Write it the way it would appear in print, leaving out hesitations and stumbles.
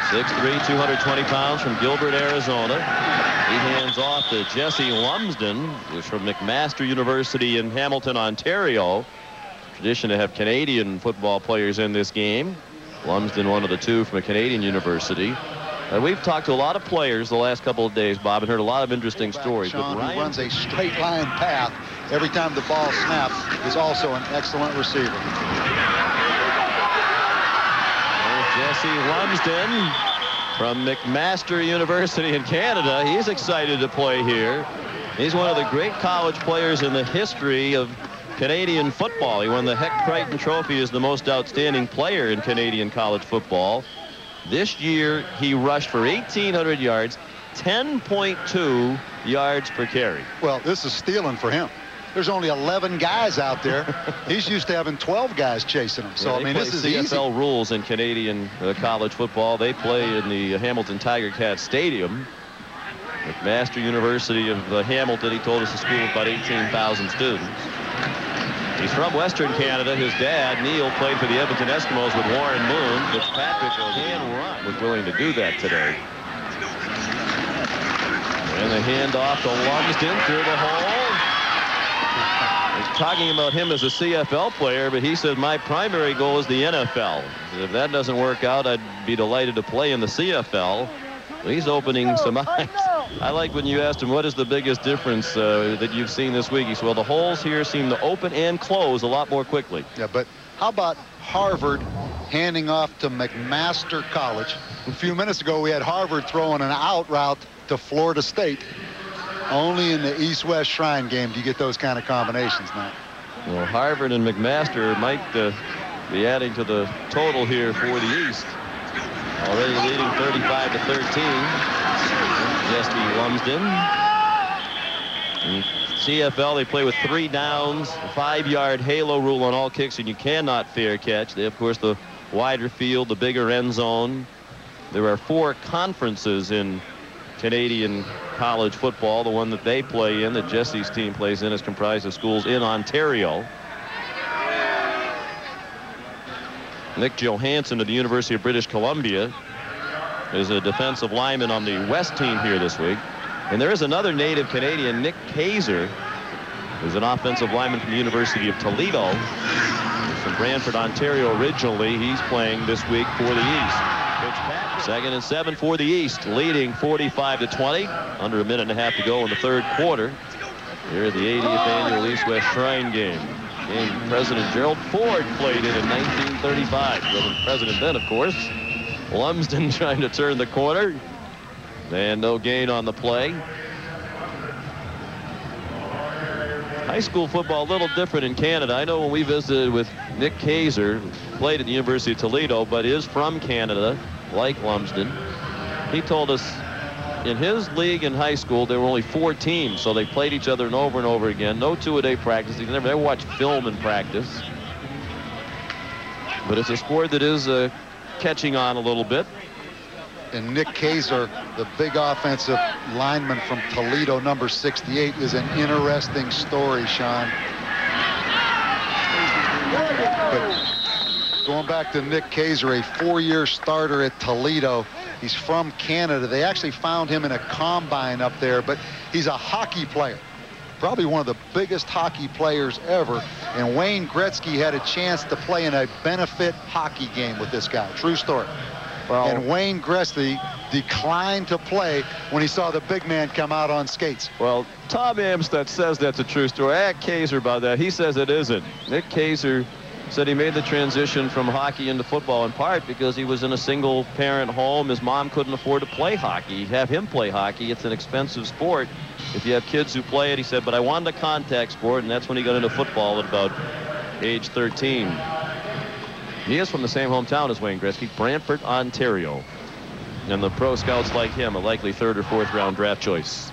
6'3", 220 pounds, from Gilbert, Arizona. He hands off to Jesse Lumsden, who's from McMaster University in Hamilton, Ontario. Tradition to have Canadian football players in this game. Lumsden, one of the two from a Canadian university. We've talked to a lot of players the last couple of days, Bob, and heard a lot of interesting stories. Sean, who runs a straight line path every time the ball snaps, is also an excellent receiver. Jesse Lumsden from McMaster University in Canada. He's excited to play here. He's one of the great college players in the history of Canadian football. He won the Heck Crichton Trophy as the most outstanding player in Canadian college football. This year, he rushed for 1,800 yards, 10.2 yards per carry. Well, this is stealing for him. There's only 11 guys out there. He's used to having 12 guys chasing him. So, yeah, I mean, this is CFL easy. rules in Canadian college football. They play in the Hamilton Tiger Cat Stadium. McMaster University of Hamilton, he told us, a school of about 18,000 students. He's from Western Canada. His dad, Neil, played for the Edmonton Eskimos with Warren Moon. Fitzpatrick can run, was willing to do that today. And the handoff to Lumsden through the hole. He's talking about him as a CFL player, but he said, my primary goal is the NFL. If that doesn't work out, I'd be delighted to play in the CFL. Well, he's opening some eyes. I like when you asked him, what is the biggest difference that you've seen this week? He said, well, the holes here seem to open and close a lot more quickly. Yeah, but how about Harvard handing off to McMaster College? A few minutes ago, we had Harvard throwing an out route to Florida State. Only in the East-West Shrine game do you get those kind of combinations now. Well, Harvard and McMaster might be adding to the total here for the East. Already leading 35-13. Jesse Lumsden. In CFL, they play with 3 downs, a 5-yard halo rule on all kicks, and you cannot fair catch. They have, of course, the wider field, the bigger end zone. There are 4 conferences in Canadian college football. The one that they play in, that Jesse's team plays in, is comprised of schools in Ontario. Nick Johansson of the University of British Columbia is a defensive lineman on the West team here this week. And there is another native Canadian, Nick Kaczur, who's an offensive lineman from the University of Toledo. He's from Brantford, Ontario originally. He's playing this week for the East. 2nd and 7 for the East, leading 45-20. Under a minute and a half to go in the 3rd quarter. Here at the 80th annual East-West Shrine game. Game President Gerald Ford played in 1935. Wasn't president then, of course. Lumsden trying to turn the corner. And no gain on the play. High school football a little different in Canada. I know when we visited with Nick Kaczur, played at the University of Toledo, but is from Canada, like Lumsden. He told us in his league in high school, there were only 4 teams, so they played each other over and over again. No 2-a-day practice. They never watched film in practice. But it's a sport that is catching on a little bit. And Nick Kaczur, the big offensive lineman from Toledo, number 68, is an interesting story, Sean. But going back to Nick Kaczur, a 4-year starter at Toledo. He's from Canada. They actually found him in a combine up there, but he's a hockey player. Probably one of the biggest hockey players ever. And Wayne Gretzky had a chance to play in a benefit hockey game with this guy. True story. Well, and Wayne Gretzky declined to play when he saw the big man come out on skates. Well, Tom Amstead says that's a true story. I asked Kaczur about that. He says it isn't. Nick Kaczur said he made the transition from hockey into football in part because he was in a single-parent home. His mom couldn't afford to play hockey. Have him play hockey. It's an expensive sport if you have kids who play it. He said, but I wanted a contact sport, and that's when he got into football at about age 13. He is from the same hometown as Wayne Gretzky, Brantford, Ontario. And the pro scouts like him, a likely 3rd or 4th round draft choice.